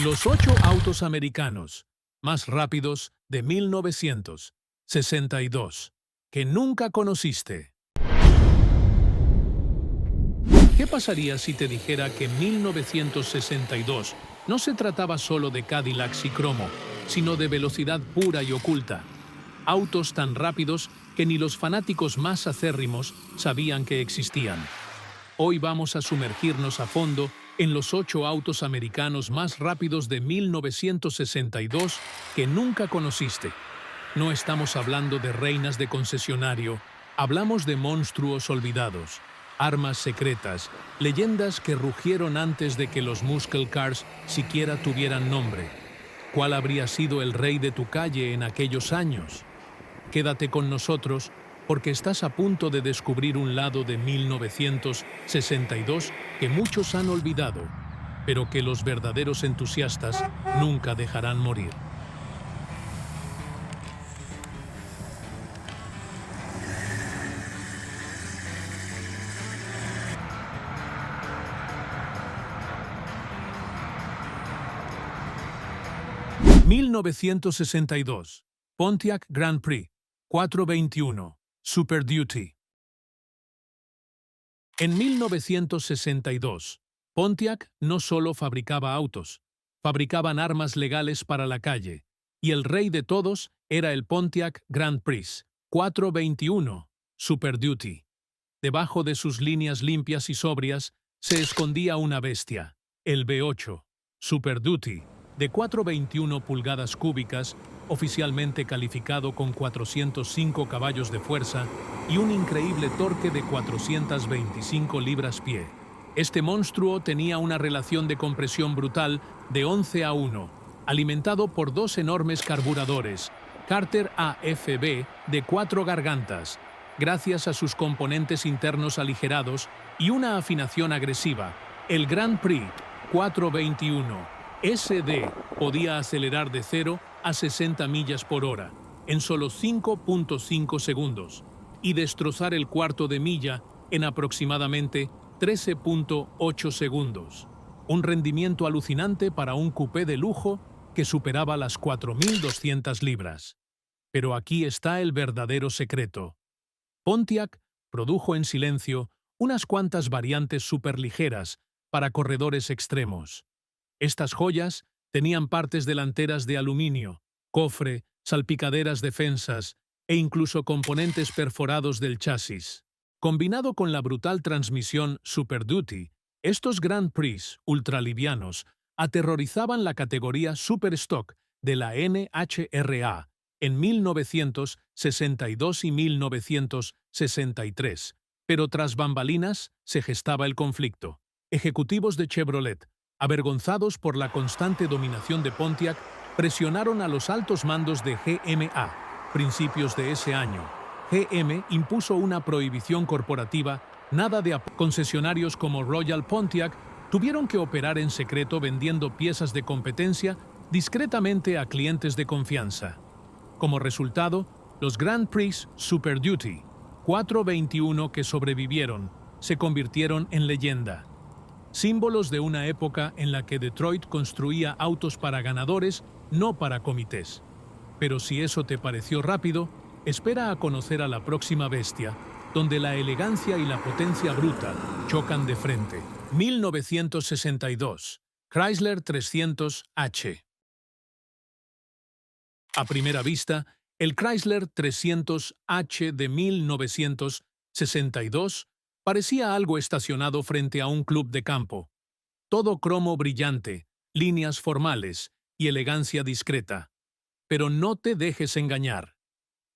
Los 8 autos americanos más rápidos de 1962 que nunca conociste. ¿Qué pasaría si te dijera que en 1962 no se trataba solo de Cadillacs y cromo, sino de velocidad pura y oculta? Autos tan rápidos que ni los fanáticos más acérrimos sabían que existían. Hoy vamos a sumergirnos a fondo en los 8 autos americanos más rápidos de 1962 que nunca conociste. No estamos hablando de reinas de concesionario, hablamos de monstruos olvidados, armas secretas, leyendas que rugieron antes de que los Muscle Cars siquiera tuvieran nombre. ¿Cuál habría sido el rey de tu calle en aquellos años? Quédate con nosotros porque estás a punto de descubrir un lado de 1962 que muchos han olvidado, pero que los verdaderos entusiastas nunca dejarán morir. (1962) Pontiac Grand Prix 421 Super Duty. En 1962, Pontiac no solo fabricaba autos, fabricaban armas legales para la calle, y el rey de todos era el Pontiac Grand Prix 421 Super Duty. Debajo de sus líneas limpias y sobrias se escondía una bestia, el V8 Super Duty, de 421 pulgadas cúbicas, oficialmente calificado con 405 caballos de fuerza y un increíble torque de 425 libras-pie. Este monstruo tenía una relación de compresión brutal de 11:1, alimentado por dos enormes carburadores, Carter AFB de 4 gargantas, gracias a sus componentes internos aligerados y una afinación agresiva. El Grand Prix 421 SD podía acelerar de 0 a 60 millas por hora en solo 5.5 segundos y destrozar el cuarto de milla en aproximadamente 13.8 segundos. Un rendimiento alucinante para un coupé de lujo que superaba las 4.200 libras. Pero aquí está el verdadero secreto. Pontiac produjo en silencio unas cuantas variantes superligeras para corredores extremos. Estas joyas tenían partes delanteras de aluminio, cofre, salpicaderas defensas e incluso componentes perforados del chasis. Combinado con la brutal transmisión Super Duty, estos Grand Prix ultralivianos aterrorizaban la categoría Super Stock de la NHRA en 1962 y 1963, pero tras bambalinas se gestaba el conflicto. Ejecutivos de Chevrolet, avergonzados por la constante dominación de Pontiac, presionaron a los altos mandos de GM a principios de ese año. GM impuso una prohibición corporativa, nada de concesionarios como Royal Pontiac tuvieron que operar en secreto vendiendo piezas de competencia discretamente a clientes de confianza. Como resultado, los Grand Prix Super Duty 421 que sobrevivieron se convirtieron en leyenda. Símbolos de una época en la que Detroit construía autos para ganadores, no para comités. Pero si eso te pareció rápido, espera a conocer a la próxima bestia, donde la elegancia y la potencia bruta chocan de frente. 1962. Chrysler 300H. A primera vista, el Chrysler 300H de 1962 parecía algo estacionado frente a un club de campo. Todo cromo brillante, líneas formales y elegancia discreta. Pero no te dejes engañar.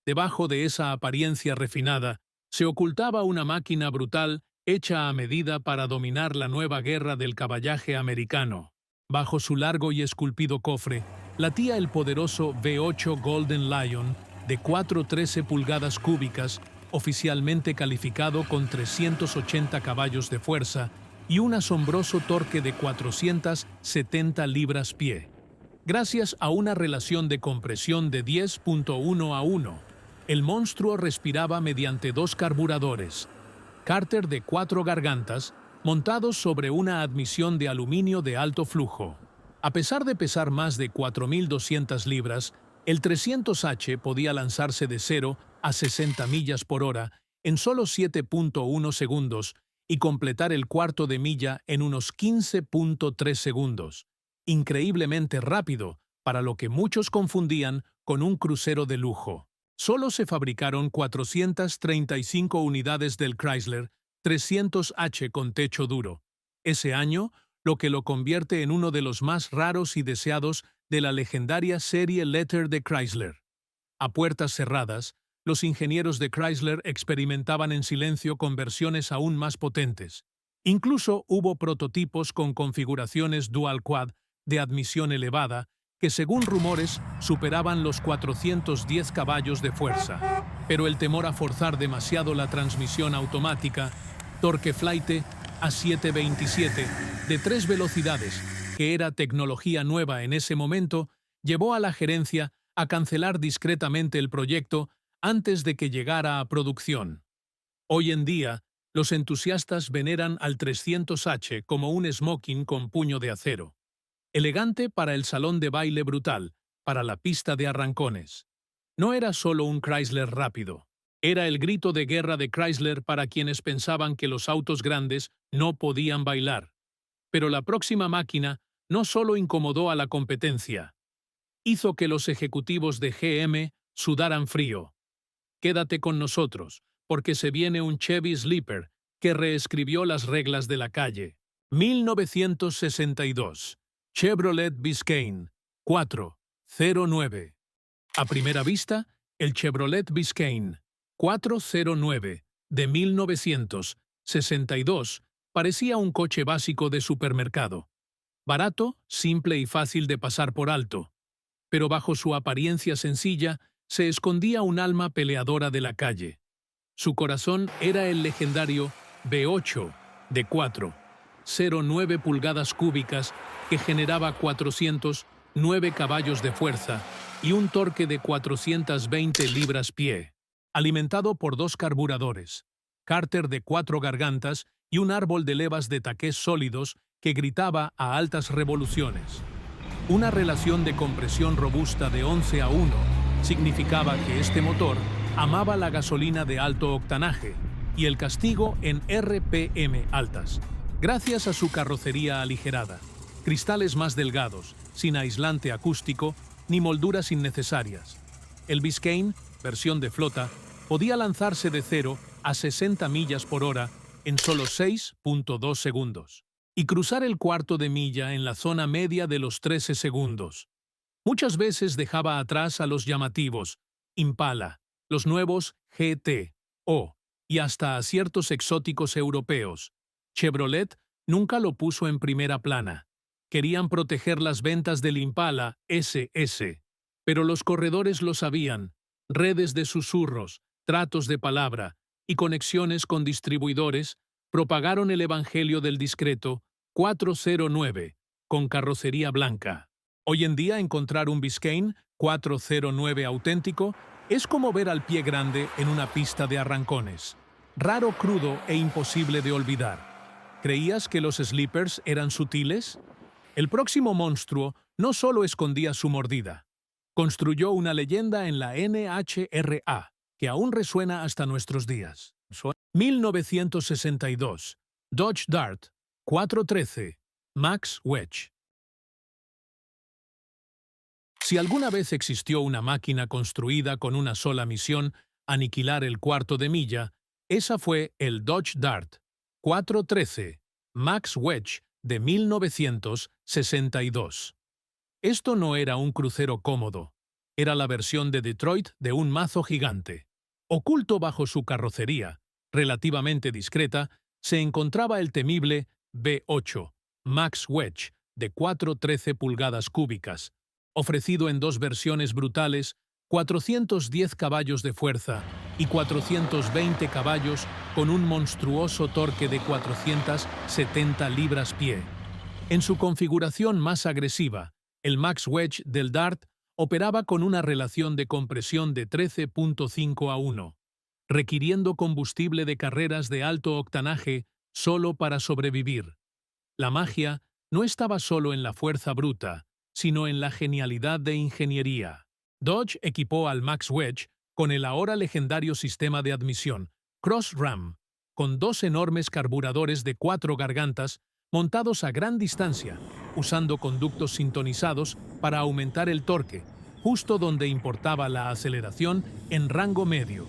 Debajo de esa apariencia refinada se ocultaba una máquina brutal hecha a medida para dominar la nueva guerra del caballaje americano. Bajo su largo y esculpido cofre latía el poderoso V8 Golden Lion de 413 pulgadas cúbicas, oficialmente calificado con 380 caballos de fuerza y un asombroso torque de 470 libras-pie. Gracias a una relación de compresión de 10.1:1, el monstruo respiraba mediante dos carburadores, Carter de 4 gargantas, montados sobre una admisión de aluminio de alto flujo. A pesar de pesar más de 4.200 libras, el 300H podía lanzarse de 0 a 60 millas por hora en solo 7.1 segundos y completar el cuarto de milla en unos 15.3 segundos. Increíblemente rápido, para lo que muchos confundían con un crucero de lujo. Solo se fabricaron 435 unidades del Chrysler 300H con techo duro. Ese año, lo que lo convierte en uno de los más raros y deseados de la legendaria serie Letter de Chrysler. A puertas cerradas, los ingenieros de Chrysler experimentaban en silencio con versiones aún más potentes. Incluso hubo prototipos con configuraciones dual quad de admisión elevada que, según rumores, superaban los 410 caballos de fuerza. Pero el temor a forzar demasiado la transmisión automática, Torque Flyte A727, de 3 velocidades, que era tecnología nueva en ese momento, llevó a la gerencia a cancelar discretamente el proyecto antes de que llegara a producción. Hoy en día, los entusiastas veneran al 300H como un smoking con puño de acero. Elegante para el salón de baile, brutal para la pista de arrancones. No era solo un Chrysler rápido. Era el grito de guerra de Chrysler para quienes pensaban que los autos grandes no podían bailar. Pero la próxima máquina no solo incomodó a la competencia, hizo que los ejecutivos de GM sudaran frío. Quédate con nosotros, porque se viene un Chevy Sleeper que reescribió las reglas de la calle. 1962. Chevrolet Biscayne 409. A primera vista, el Chevrolet Biscayne 409 de 1962 parecía un coche básico de supermercado. Barato, simple y fácil de pasar por alto. Pero bajo su apariencia sencilla se escondía un alma peleadora de la calle. Su corazón era el legendario V8 de 409 pulgadas cúbicas que generaba 409 caballos de fuerza y un torque de 420 libras-pie, alimentado por 2 carburadores, cárter de 4 gargantas y un árbol de levas de taqués sólidos que gritaba a altas revoluciones. Una relación de compresión robusta de 11:1 significaba que este motor amaba la gasolina de alto octanaje y el castigo en RPM altas, gracias a su carrocería aligerada, cristales más delgados, sin aislante acústico ni molduras innecesarias. El Biscayne, versión de flota, podía lanzarse de 0 a 60 millas por hora en solo 6.2 segundos y cruzar el cuarto de milla en la zona media de los 13 segundos. Muchas veces dejaba atrás a los llamativos Impala, los nuevos GT, y hasta a ciertos exóticos europeos. Chevrolet nunca lo puso en primera plana. Querían proteger las ventas del Impala SS, pero los corredores lo sabían. Redes de susurros, tratos de palabra y conexiones con distribuidores propagaron el evangelio del discreto 409, con carrocería blanca. Hoy en día encontrar un Biscayne 409 auténtico es como ver al pie grande en una pista de arrancones. Raro, crudo e imposible de olvidar. ¿Creías que los Sleepers eran sutiles? El próximo monstruo no solo escondía su mordida. Construyó una leyenda en la NHRA, que aún resuena hasta nuestros días. 1962. Dodge Dart 413. Max Wedge. Si alguna vez existió una máquina construida con una sola misión, aniquilar el cuarto de milla, esa fue el Dodge Dart 413 Max Wedge de 1962. Esto no era un crucero cómodo, era la versión de Detroit de un mazo gigante. Oculto bajo su carrocería, relativamente discreta, se encontraba el temible V8 Max Wedge de 413 pulgadas cúbicas, ofrecido en 2 versiones brutales, 410 caballos de fuerza y 420 caballos con un monstruoso torque de 470 libras-pie. En su configuración más agresiva, el Max Wedge del Dart operaba con una relación de compresión de 13.5:1, requiriendo combustible de carreras de alto octanaje solo para sobrevivir. La magia no estaba solo en la fuerza bruta, sino en la genialidad de ingeniería. Dodge equipó al Max Wedge con el ahora legendario sistema de admisión Cross Ram, con dos enormes carburadores de 4 gargantas montados a gran distancia, usando conductos sintonizados para aumentar el torque, justo donde importaba la aceleración en rango medio.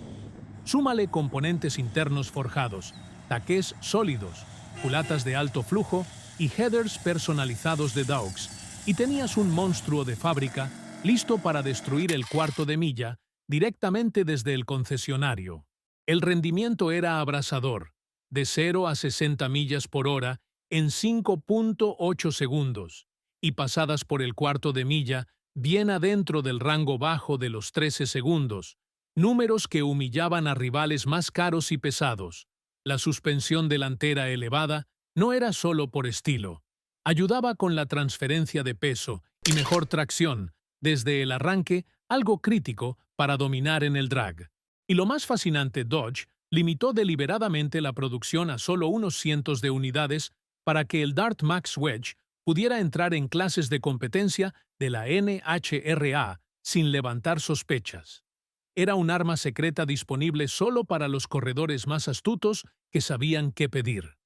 Súmale componentes internos forjados, taqués sólidos, culatas de alto flujo y headers personalizados de Daux, y tenías un monstruo de fábrica listo para destruir el cuarto de milla directamente desde el concesionario. El rendimiento era abrasador, de 0 a 60 millas por hora en 5.8 segundos, y pasadas por el cuarto de milla bien adentro del rango bajo de los 13 segundos, números que humillaban a rivales más caros y pesados. La suspensión delantera elevada no era solo por estilo. Ayudaba con la transferencia de peso y mejor tracción, desde el arranque, algo crítico para dominar en el drag. Y lo más fascinante, Dodge limitó deliberadamente la producción a solo unos cientos de unidades para que el Dart Max Wedge pudiera entrar en clases de competencia de la NHRA sin levantar sospechas. Era un arma secreta disponible solo para los corredores más astutos que sabían qué pedir.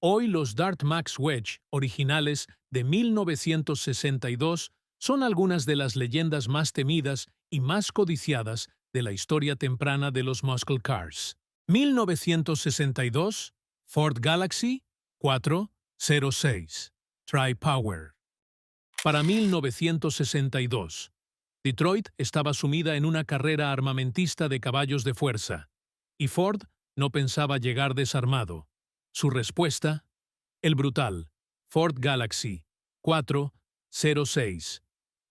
Hoy los Dart Max Wedge originales de 1962 son algunas de las leyendas más temidas y más codiciadas de la historia temprana de los muscle cars. 1962, Ford Galaxy 406, Tri-Power. Para 1962, Detroit estaba sumida en una carrera armamentista de caballos de fuerza, y Ford no pensaba llegar desarmado. Su respuesta, el brutal Ford Galaxy 406,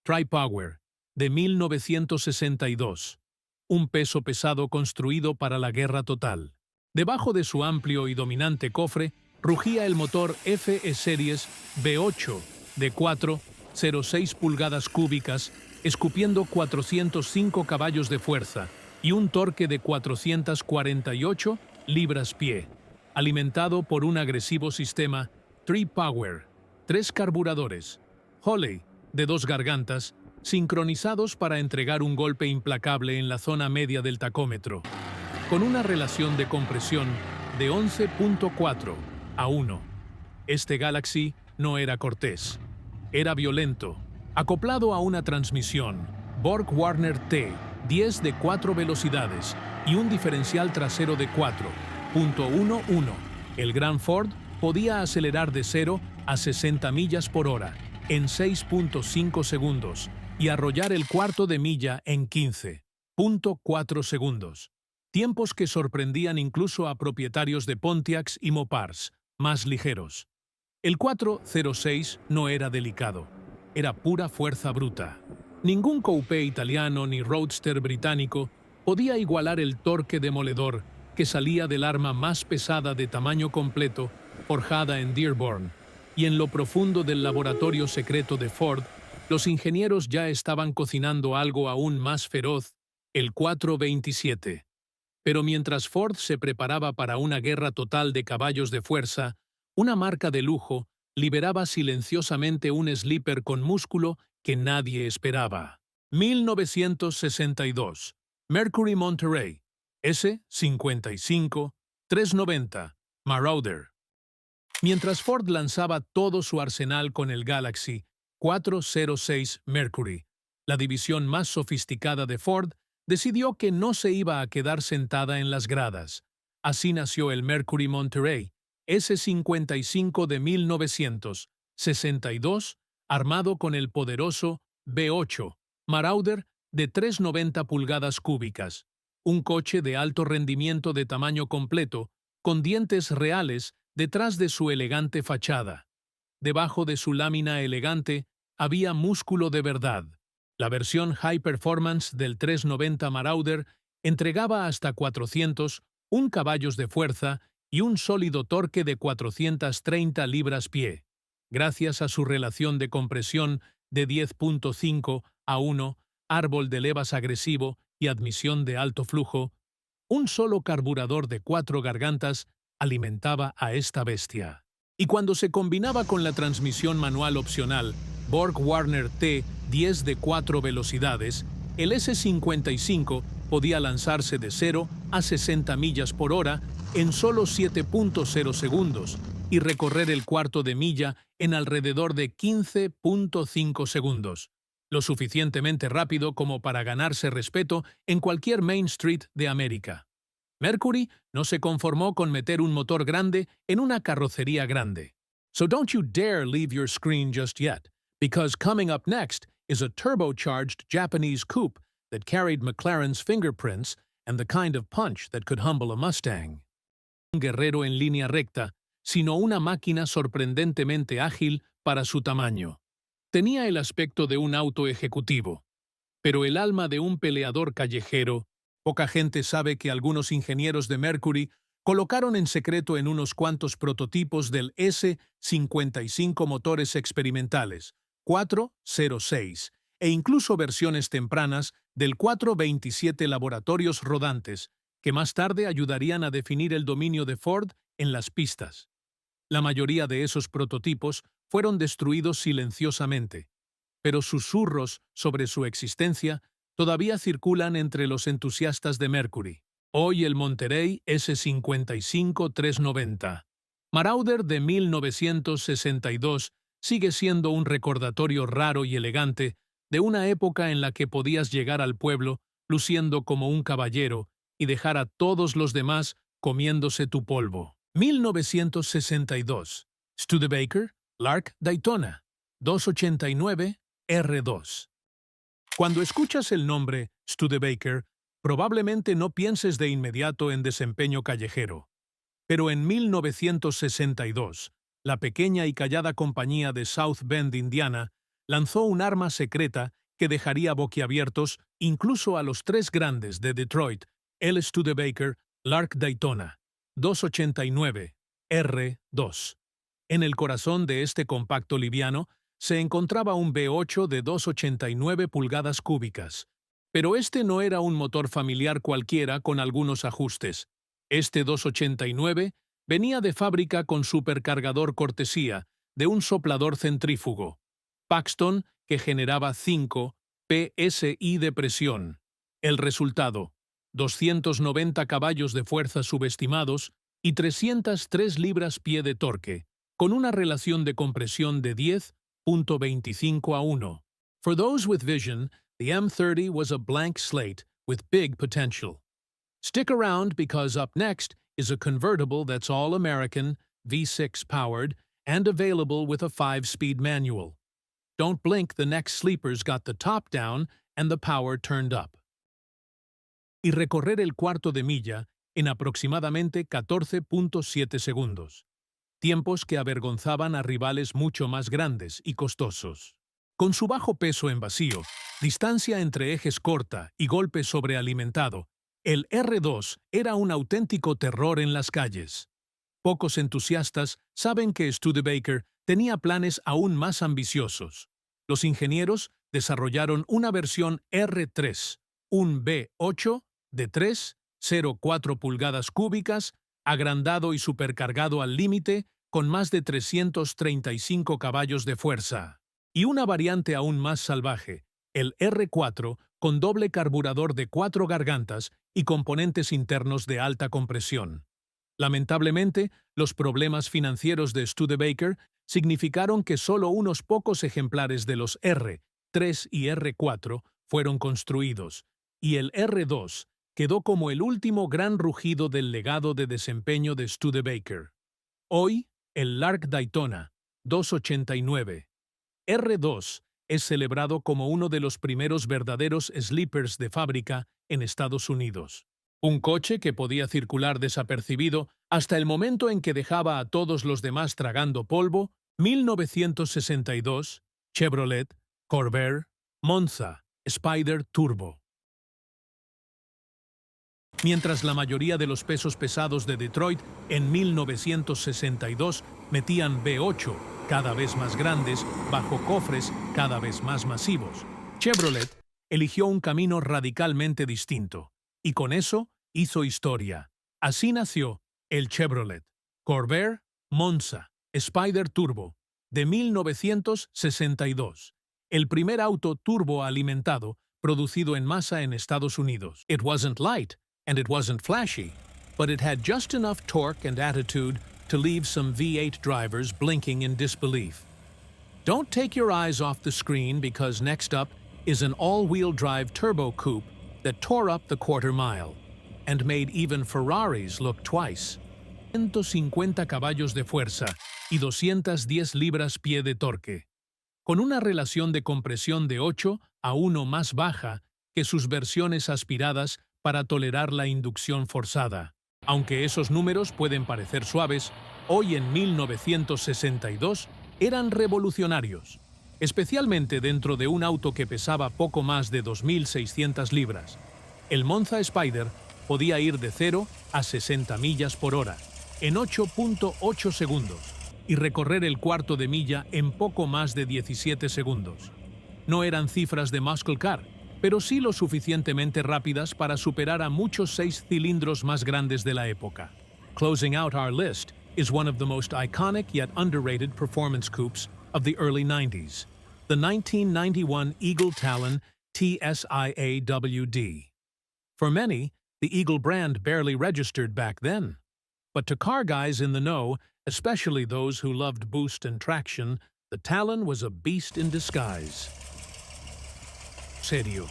Tri-Power, de 1962, un peso pesado construido para la guerra total. Debajo de su amplio y dominante cofre rugía el motor FE Series V8 de 406 pulgadas cúbicas, escupiendo 405 caballos de fuerza y un torque de 448 libras-pie, alimentado por un agresivo sistema Tri-Power, 3 carburadores, Holley, de 2 gargantas, sincronizados para entregar un golpe implacable en la zona media del tacómetro, con una relación de compresión de 11.4 a 1. Este Galaxy no era cortés, era violento, acoplado a una transmisión Borg-Warner T10 de 4 velocidades y un diferencial trasero de 4.11. El gran Ford podía acelerar de 0 a 60 millas por hora en 6.5 segundos y arrollar el cuarto de milla en 15.4 segundos. Tiempos que sorprendían incluso a propietarios de Pontiacs y Mopars, más ligeros. El 406 no era delicado, era pura fuerza bruta. Ningún coupé italiano ni roadster británico podía igualar el torque demoledor que salía del arma más pesada de tamaño completo, forjada en Dearborn, y en lo profundo del laboratorio secreto de Ford, los ingenieros ya estaban cocinando algo aún más feroz, el 427. Pero mientras Ford se preparaba para una guerra total de caballos de fuerza, una marca de lujo liberaba silenciosamente un sleeper con músculo que nadie esperaba. 1962. Mercury Monterey, S55 390, Marauder. Mientras Ford lanzaba todo su arsenal con el Galaxy 406 Mercury, la división más sofisticada de Ford decidió que no se iba a quedar sentada en las gradas. Así nació el Mercury Monterey, S55 de 1962, armado con el poderoso V8 Marauder de 390 pulgadas cúbicas, un coche de alto rendimiento de tamaño completo, con dientes reales detrás de su elegante fachada. Debajo de su lámina elegante había músculo de verdad. La versión High Performance del 390 Marauder entregaba hasta 401 caballos de fuerza y un sólido torque de 430 libras-pie. Gracias a su relación de compresión de 10.5 a 1, árbol de levas agresivo y admisión de alto flujo, un solo carburador de 4 gargantas alimentaba a esta bestia. Y cuando se combinaba con la transmisión manual opcional Borg-Warner T 10 de 4 velocidades, el S55 podía lanzarse de 0 a 60 millas por hora en solo 7.0 segundos y recorrer el cuarto de milla en alrededor de 15.5 segundos, lo suficientemente rápido como para ganarse respeto en cualquier Main Street de América. Mercury no se conformó con meter un motor grande en una carrocería grande. So don't you dare leave your screen just yet, because coming up next is a turbocharged Japanese coupe that carried McLaren's fingerprints and the kind of punch that could humble a Mustang. Un guerrero en línea recta, sino una máquina sorprendentemente ágil para su tamaño. Tenía el aspecto de un auto ejecutivo, pero el alma de un peleador callejero. Poca gente sabe que algunos ingenieros de Mercury colocaron en secreto en unos cuantos prototipos del S-55 motores experimentales, 406, e incluso versiones tempranas del 427 laboratorios rodantes, que más tarde ayudarían a definir el dominio de Ford en las pistas. La mayoría de esos prototipos fueron destruidos silenciosamente, pero susurros sobre su existencia todavía circulan entre los entusiastas de Mercury. Hoy el Monterey S55-390. Marauder de 1962 sigue siendo un recordatorio raro y elegante de una época en la que podías llegar al pueblo luciendo como un caballero y dejar a todos los demás comiéndose tu polvo. 1962. Studebaker Lark Daytona 289 R2. Cuando escuchas el nombre Studebaker, probablemente no pienses de inmediato en desempeño callejero. Pero en 1962, la pequeña y callada compañía de South Bend, Indiana, lanzó un arma secreta que dejaría boquiabiertos incluso a los tres grandes de Detroit, el Studebaker Lark Daytona 289 R2. En el corazón de este compacto liviano se encontraba un V8 de 289 pulgadas cúbicas. Pero este no era un motor familiar cualquiera con algunos ajustes. Este 289 venía de fábrica con supercargador cortesía de un soplador centrífugo, Paxton, que generaba 5 psi de presión. El resultado: 290 caballos de fuerza subestimados y 303 libras-pie de torque, con una relación de compresión de 10.25:1. For those with vision, the M30 was a blank slate with big potential. Stick around because up next is a convertible that's all-American, V6 powered, and available with a 5-speed manual. Don't blink, the next sleeper's got the top down and the power turned up. Y recorrer el cuarto de milla en aproximadamente 14.7 segundos. Tiempos que avergonzaban a rivales mucho más grandes y costosos. Con su bajo peso en vacío, distancia entre ejes corta y golpe sobrealimentado, el R2 era un auténtico terror en las calles. Pocos entusiastas saben que Studebaker tenía planes aún más ambiciosos. Los ingenieros desarrollaron una versión R3, un V8 de 3,04 pulgadas cúbicas, agrandado y supercargado al límite, con más de 335 caballos de fuerza. Y una variante aún más salvaje, el R4, con doble carburador de 4 gargantas y componentes internos de alta compresión. Lamentablemente, los problemas financieros de Studebaker significaron que solo unos pocos ejemplares de los R3 y R4 fueron construidos, y el R2 quedó como el último gran rugido del legado de desempeño de Studebaker. Hoy, el Lark Daytona 289 R2 es celebrado como uno de los primeros verdaderos sleepers de fábrica en Estados Unidos. Un coche que podía circular desapercibido hasta el momento en que dejaba a todos los demás tragando polvo. 1962, Chevrolet, Corvair, Monza, Spider Turbo. Mientras la mayoría de los pesos pesados de Detroit en 1962 metían V8 cada vez más grandes bajo cofres cada vez más masivos, Chevrolet eligió un camino radicalmente distinto, y con eso hizo historia. Así nació el Chevrolet Corvair Monza, Spider Turbo, de 1962, el primer auto turbo alimentado producido en masa en Estados Unidos. It wasn't light, and it wasn't flashy, but it had just enough torque and attitude to leave some V8 drivers blinking in disbelief. Don't take your eyes off the screen because next up is an all-wheel drive turbo coupe that tore up the quarter mile and made even Ferraris look twice. 150 caballos de fuerza y 210 libras-pie de torque, con una relación de compresión de 8:1 más baja que sus versiones aspiradas para tolerar la inducción forzada. Aunque esos números pueden parecer suaves, hoy en 1962 eran revolucionarios, especialmente dentro de un auto que pesaba poco más de 2.600 libras. El Monza Spider podía ir de 0 a 60 millas por hora en 8.8 segundos y recorrer el cuarto de milla en poco más de 17 segundos. No eran cifras de muscle car, pero sí lo suficientemente rápidas para superar a muchos 6 cilindros más grandes de la época. Closing out our list is one of the most iconic yet underrated performance coupes of the early 90s, the 1991 Eagle Talon TSIAWD. For many, the Eagle brand barely registered back then. But to car guys in the know, especially those who loved boost and traction, the Talon was a beast in disguise. Serio.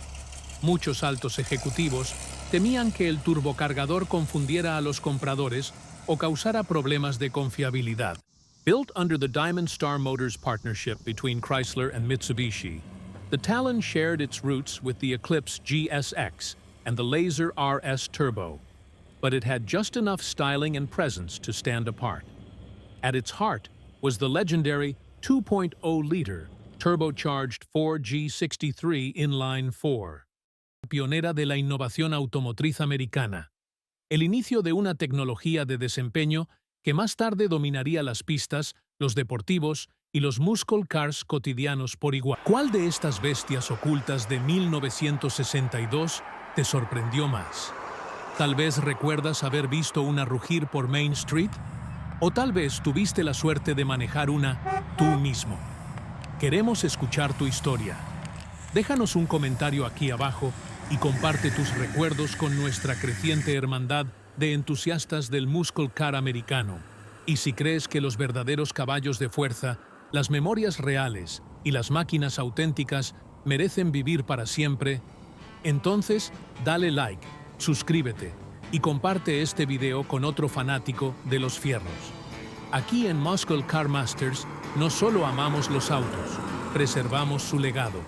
Muchos altos ejecutivos temían que el turbocargador confundiera a los compradores o causara problemas de confiabilidad. Built under the Diamond Star Motors partnership between Chrysler and Mitsubishi, the Talon shared its roots with the Eclipse GSX and the Laser RS Turbo, but it had just enough styling and presence to stand apart. At its heart was the legendary 2.0-liter turbocharged Ford G63 inline-4, pionera de la innovación automotriz americana, el inicio de una tecnología de desempeño que más tarde dominaría las pistas, los deportivos y los muscle cars cotidianos por igual. ¿Cuál de estas bestias ocultas de 1962 te sorprendió más? Tal vez recuerdas haber visto una rugir por Main Street, o tal vez tuviste la suerte de manejar una tú mismo. Queremos escuchar tu historia. Déjanos un comentario aquí abajo y comparte tus recuerdos con nuestra creciente hermandad de entusiastas del muscle car americano. Y si crees que los verdaderos caballos de fuerza, las memorias reales y las máquinas auténticas merecen vivir para siempre, entonces dale like, suscríbete y comparte este video con otro fanático de los fierros. Aquí en Muscle Car Masters no solo amamos los autos, preservamos su legado.